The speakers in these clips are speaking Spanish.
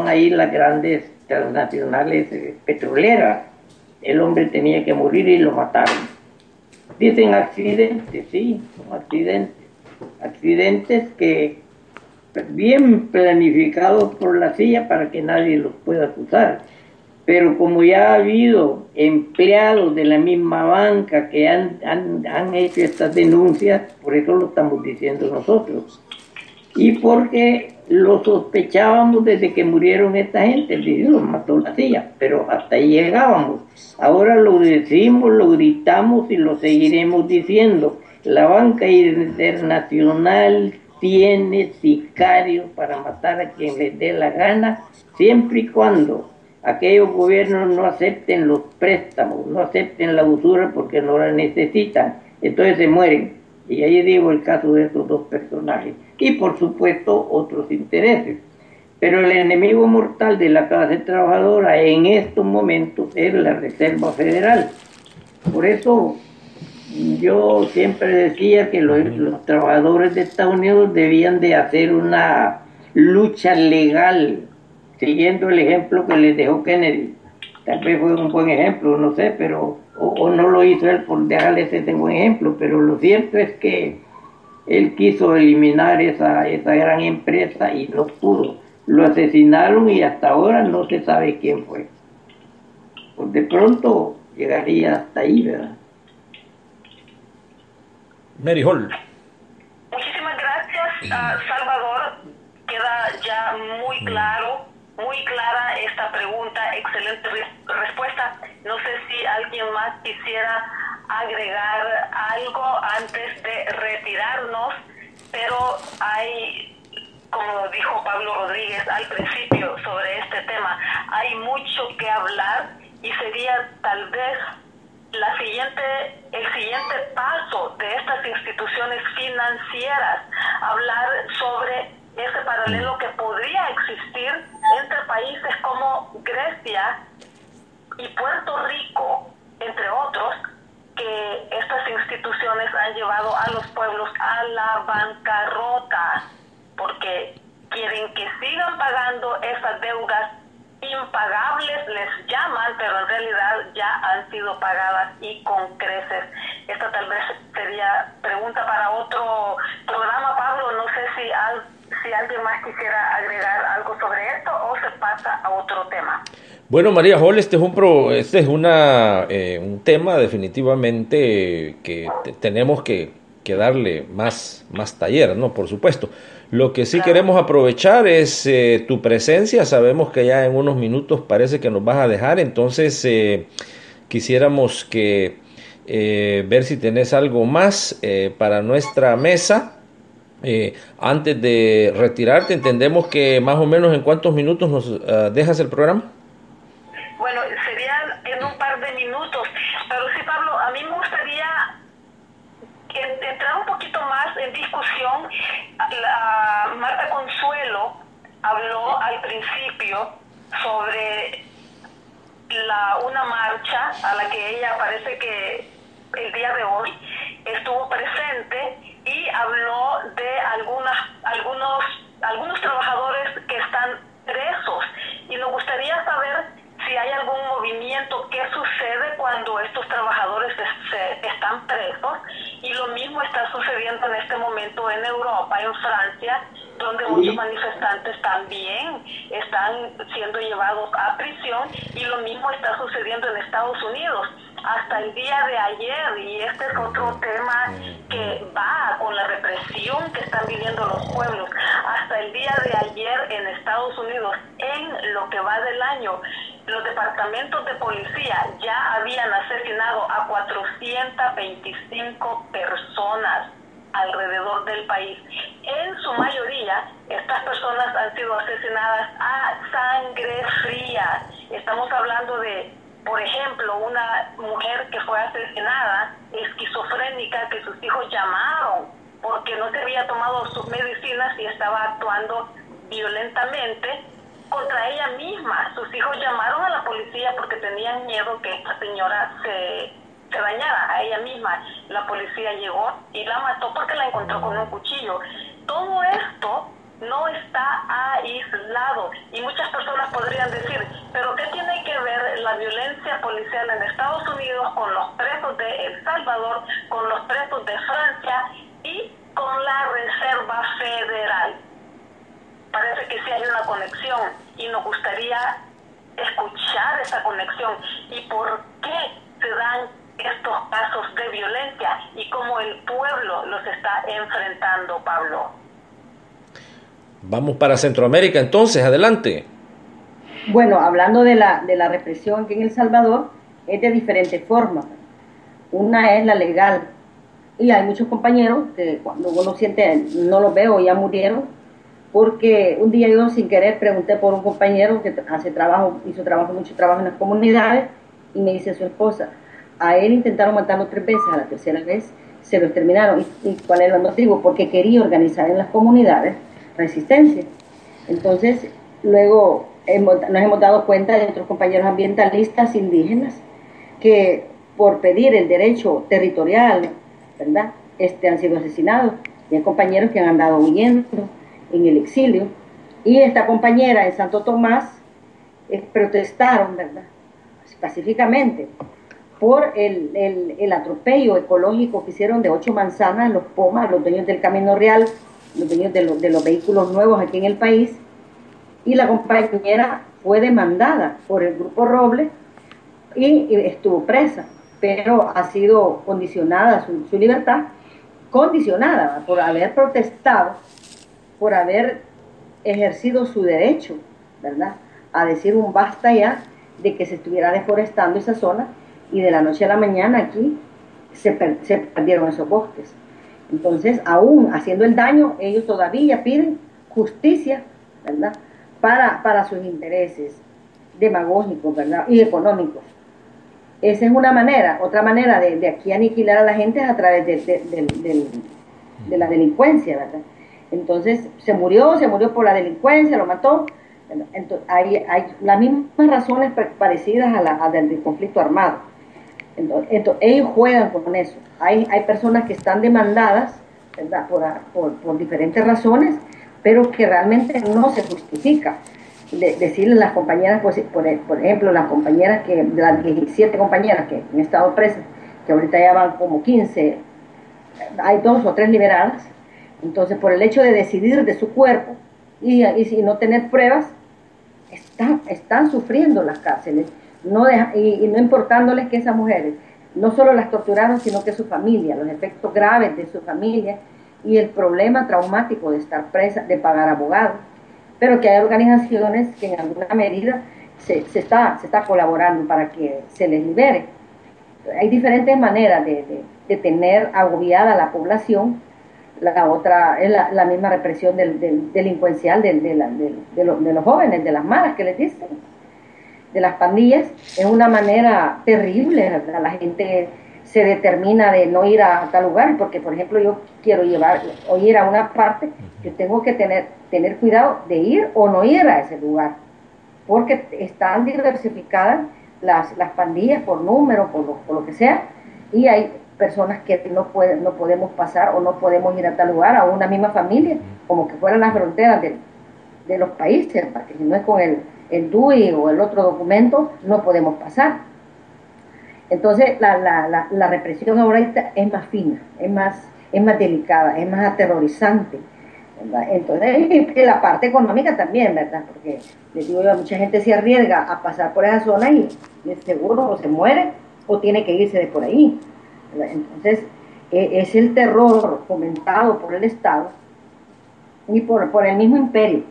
estaban ahí las grandes transnacionales petroleras. El hombre tenía que morir y lo mataron. Dicen accidentes, sí, son accidentes. Accidentes que bien planificados por la CIA para que nadie los pueda acusar. Pero como ya ha habido empleados de la misma banca que han hecho estas denuncias, por eso lo estamos diciendo nosotros. Y porque lo sospechábamos desde que murieron esta gente, los mató la CIA, pero hasta ahí llegábamos. Ahora lo decimos, lo gritamos y lo seguiremos diciendo. La banca internacional tiene sicarios para matar a quien les dé la gana, siempre y cuando aquellos gobiernos no acepten los préstamos, no acepten la usura porque no la necesitan, entonces se mueren. Y ahí digo el caso de estos dos personajes. Y por supuesto otros intereses. Pero el enemigo mortal de la clase trabajadora en estos momentos es la Reserva Federal. Por eso yo siempre decía que los trabajadores de Estados Unidos debían de hacer una lucha legal, siguiendo el ejemplo que les dejó Kennedy. Tal vez fue un buen ejemplo, no sé, pero o no lo hizo él por dejarles ese buen ejemplo, pero lo cierto es que él quiso eliminar esa gran empresa y no pudo. Lo asesinaron y hasta ahora no se sabe quién fue. Pues de pronto llegaría hasta ahí, ¿verdad? Mary Hall. Muchísimas gracias, Salvador. Queda ya muy claro, muy clara esta pregunta. Excelente respuesta. No sé si alguien más quisiera agregar algo antes de retirarnos, pero hay, como dijo Pablo Rodríguez al principio sobre este tema, hay mucho que hablar y sería tal vez el siguiente paso de estas instituciones financieras, hablar sobre ese paralelo que podría existir entre países como Grecia y Puerto Rico, entre otros, que estas instituciones han llevado a los pueblos a la bancarrota, porque quieren que sigan pagando esas deudas impagables, les llaman, pero en realidad ya han sido pagadas y con creces. Esta tal vez sería pregunta para otro programa, Pablo. No sé si alguien más quisiera agregar algo sobre esto o se pasa a otro tema. Bueno, María Hall, este es un tema definitivamente que tenemos que darle más taller, ¿no? Por supuesto. Lo que sí queremos aprovechar es tu presencia. Sabemos que ya en unos minutos parece que nos vas a dejar, entonces quisiéramos que ver si tenés algo más para nuestra mesa. Antes de retirarte, entendemos que más o menos en cuántos minutos nos dejas el programa. Bueno, sería en un par de minutos, pero sí, Pablo, a mí me gustaría entrar un poquito más en discusión. Marta Consuelo habló al principio sobre una marcha a la que ella parece que el día de hoy estuvo presente y habló de algunos trabajadores que están presos, y nos gustaría saber si hay algún movimiento, qué sucede cuando estos trabajadores están presos. Y lo mismo está sucediendo en este momento en Europa, en Francia, donde muchos manifestantes también están siendo llevados a prisión, y lo mismo está sucediendo en Estados Unidos. Hasta el día de ayer, y este es otro tema que va con la represión que están viviendo los pueblos, hasta el día de ayer en Estados Unidos, en lo que va del año, los departamentos de policía ya habían asesinado a 425 personas alrededor del país. En su mayoría, estas personas han sido asesinadas a sangre fría. Estamos hablando de, por ejemplo, una mujer que fue asesinada, esquizofrénica, que sus hijos llamaron porque no se había tomado sus medicinas y estaba actuando violentamente contra ella misma. Sus hijos llamaron a la policía porque tenían miedo que esta señora se dañara a ella misma. La policía llegó y la mató porque la encontró con un cuchillo. Todo esto no está aislado. Y muchas personas podrían decir, pero ¿qué tiene que ver la violencia policial en Estados Unidos con los presos de El Salvador, con los presos de Francia y con la Reserva Federal? Parece que sí hay una conexión y nos gustaría escuchar esa conexión y por qué se dan estos casos de violencia y cómo el pueblo los está enfrentando, Pablo. Vamos para Centroamérica entonces, adelante. Bueno, hablando de la represión aquí en El Salvador, es de diferentes formas. Una es la legal, y hay muchos compañeros que cuando uno siente, no los veo, ya murieron, porque un día yo sin querer pregunté por un compañero que hizo mucho trabajo en las comunidades, y me dice su esposa, a él intentaron matarlo 3 veces, a la tercera vez se lo exterminaron. ¿Y cuál es el motivo? Porque quería organizar en las comunidades resistencia. Entonces, luego nos hemos dado cuenta de otros compañeros ambientalistas indígenas que por pedir el derecho territorial, ¿verdad?, han sido asesinados. Y hay compañeros que han andado huyendo en el exilio. Y esta compañera en Santo Tomás protestaron, ¿verdad?, pacíficamente por el atropello ecológico que hicieron de 8 manzanas, los Pomas, los dueños del Camino Real, los dueños de los vehículos nuevos aquí en el país, y la compañera fue demandada por el Grupo Roble y estuvo presa, pero ha sido condicionada su libertad, condicionada por haber protestado, por haber ejercido su derecho, ¿verdad?, a decir un basta ya de que se estuviera deforestando esa zona, y de la noche a la mañana aquí se perdieron esos bosques. Entonces, aún haciendo el daño, ellos todavía piden justicia, ¿verdad?, para sus intereses demagógicos, ¿verdad?, y económicos. Esa es una manera. Otra manera de aquí aniquilar a la gente es a través de la delincuencia, ¿verdad? Entonces, se murió por la delincuencia, lo mató. Entonces, hay las mismas razones parecidas a del conflicto armado. Entonces, ellos juegan con eso. Hay personas que están demandadas, ¿verdad?, por diferentes razones, pero que realmente no se justifica. Decirle a las compañeras, pues, por ejemplo, las 17 compañeras que han estado presas, que ahorita ya van como 15, hay 2 o 3 liberadas. Entonces, por el hecho de decidir de su cuerpo y no tener pruebas, están sufriendo las cárceles, y no importándoles que esas mujeres no solo las torturaron, sino que su familia, los efectos graves de su familia y el problema traumático de estar presa, de pagar abogados, pero que hay organizaciones que en alguna medida se está colaborando para que se les libere. Hay diferentes maneras de tener agobiada a la población. La otra es la misma represión delincuencial de los jóvenes, de las maras que les dicen, de las pandillas. Es una manera terrible, ¿verdad? La gente se determina de no ir a tal lugar, porque por ejemplo yo quiero ir a una parte, yo tengo que tener cuidado de ir o no ir a ese lugar, porque están diversificadas las pandillas por número, por lo que sea, y hay personas que no podemos pasar o no podemos ir a tal lugar, a una misma familia, como que fueran las fronteras de los países, porque si no es con el DUI o el otro documento, no podemos pasar. Entonces la represión ahorita es más fina, es más delicada, es más aterrorizante, ¿verdad? Entonces, la parte económica también, ¿verdad? Porque les digo yo, mucha gente se arriesga a pasar por esa zona y seguro o se muere o tiene que irse de por ahí, ¿verdad? Entonces, es el terror fomentado por el Estado y por el mismo imperio,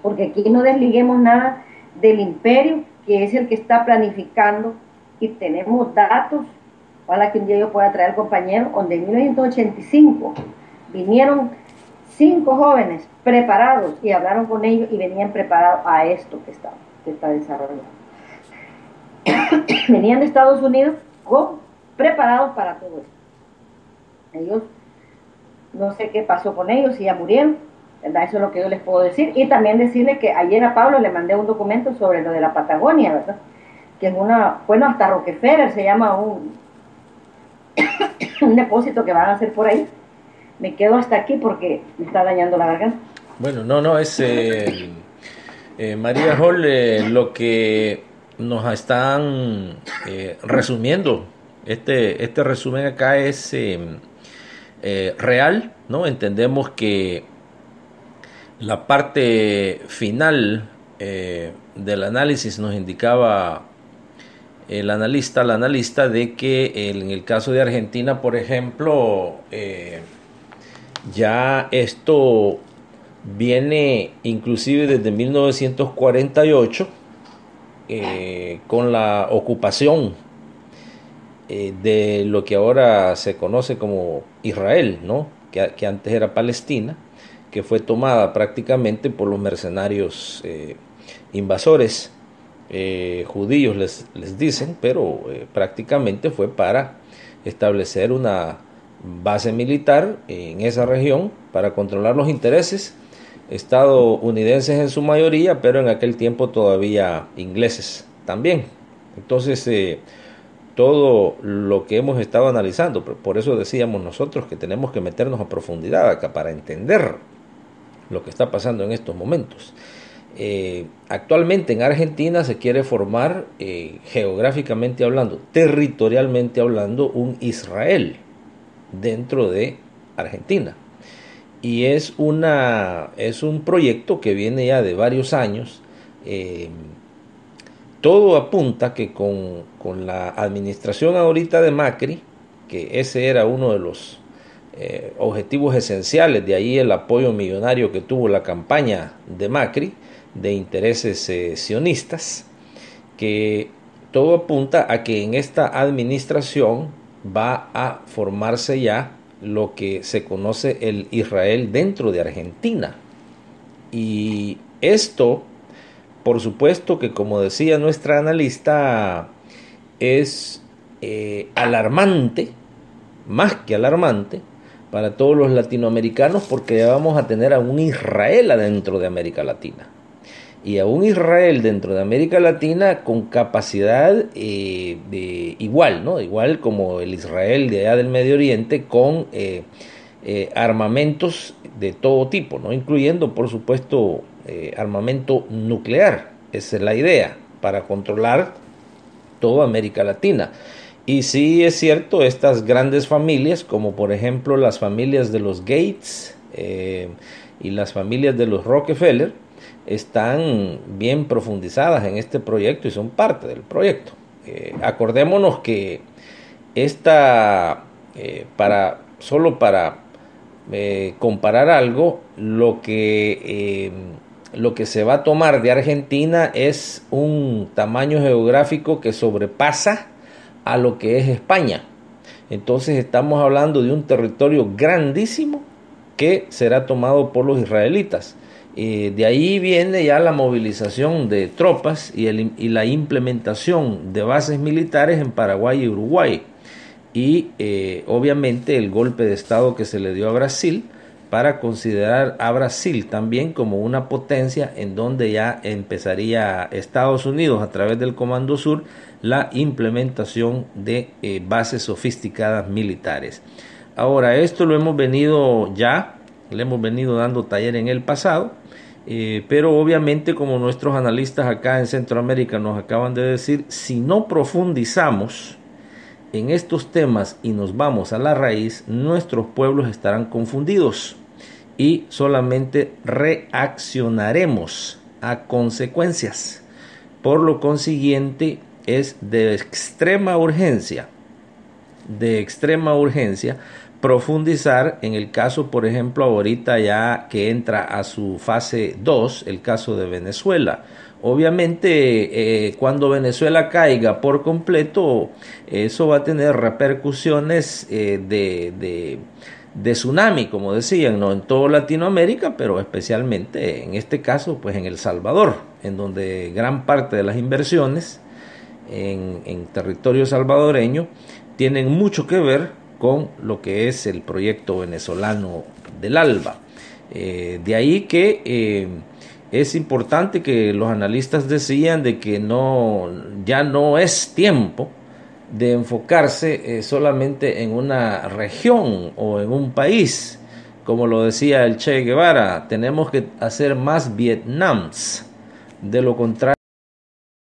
porque aquí no desliguemos nada del imperio, que es el que está planificando, y tenemos datos. Ojalá que un día yo pueda traer al compañero, donde en 1985 vinieron 5 jóvenes preparados y hablaron con ellos y venían preparados a esto que está desarrollando. Venían de Estados Unidos preparados para todo esto. Ellos, no sé qué pasó con ellos, si ya murieron, ¿verdad? Eso es lo que yo les puedo decir. Y también decirle que ayer a Pablo le mandé un documento sobre lo de la Patagonia, ¿verdad? Que es hasta Rockefeller se llama un depósito que van a hacer por ahí. Me quedo hasta aquí porque me está dañando la garganta. Bueno, no, es María Hall, lo que nos están resumiendo. Este resumen acá es real, ¿no? Entendemos que la parte final del análisis nos indicaba la analista de que en el caso de Argentina, por ejemplo, ya esto viene inclusive desde 1948 con la ocupación de lo que ahora se conoce como Israel, ¿no? Que antes era Palestina, que fue tomada prácticamente por los mercenarios invasores judíos, les dicen, pero prácticamente fue para establecer una base militar en esa región para controlar los intereses estadounidenses en su mayoría, pero en aquel tiempo todavía ingleses también. Entonces, todo lo que hemos estado analizando, por eso decíamos nosotros que tenemos que meternos a profundidad acá para entender lo que está pasando en estos momentos. Actualmente en Argentina se quiere formar, geográficamente hablando, territorialmente hablando, un Israel dentro de Argentina. Y es un proyecto que viene ya de varios años. Todo apunta que con la administración ahorita de Macri, que ese era uno de los objetivos esenciales, de ahí el apoyo millonario que tuvo la campaña de Macri, de intereses sionistas, que todo apunta a que en esta administración va a formarse ya lo que se conoce el Israel dentro de Argentina. Y esto, por supuesto que, como decía nuestra analista, es alarmante, más que alarmante, para todos los latinoamericanos, porque ya vamos a tener a un Israel adentro de América Latina. Y a un Israel dentro de América Latina con capacidad de igual, ¿no? Igual como el Israel de allá del Medio Oriente, con armamentos de todo tipo, ¿no? Incluyendo, por supuesto, armamento nuclear. Esa es la idea, para controlar toda América Latina. Y sí es cierto, estas grandes familias, como por ejemplo las familias de los Gates y las familias de los Rockefeller, están bien profundizadas en este proyecto y son parte del proyecto. Acordémonos que solo para comparar algo, lo que se va a tomar de Argentina es un tamaño geográfico que sobrepasa a lo que es España. Entonces estamos hablando de un territorio grandísimo que será tomado por los israelitas. De ahí viene ya la movilización de tropas y la implementación de bases militares en Paraguay y Uruguay. Y obviamente el golpe de estado que se le dio a Brasil, para considerar a Brasil también como una potencia en donde ya empezaría Estados Unidos a través del Comando Sur la implementación de bases sofisticadas militares. Ahora, esto le hemos venido dando taller en el pasado, pero obviamente, como nuestros analistas acá en Centroamérica nos acaban de decir, si no profundizamos en estos temas y nos vamos a la raíz, nuestros pueblos estarán confundidos y solamente reaccionaremos a consecuencias. Por lo consiguiente, es de extrema urgencia profundizar en el caso, por ejemplo, ahorita ya que entra a su fase 2, el caso de Venezuela. Obviamente, cuando Venezuela caiga por completo, eso va a tener repercusiones de tsunami, como decían, ¿no? En toda Latinoamérica, pero especialmente en este caso, pues en El Salvador, en donde gran parte de las inversiones en territorio salvadoreño tienen mucho que ver con lo que es el proyecto venezolano del ALBA. De ahí que es importante, que los analistas decían de que ya no es tiempo de enfocarse solamente en una región o en un país, como lo decía el Che Guevara, tenemos que hacer más Vietnams. De lo contrario,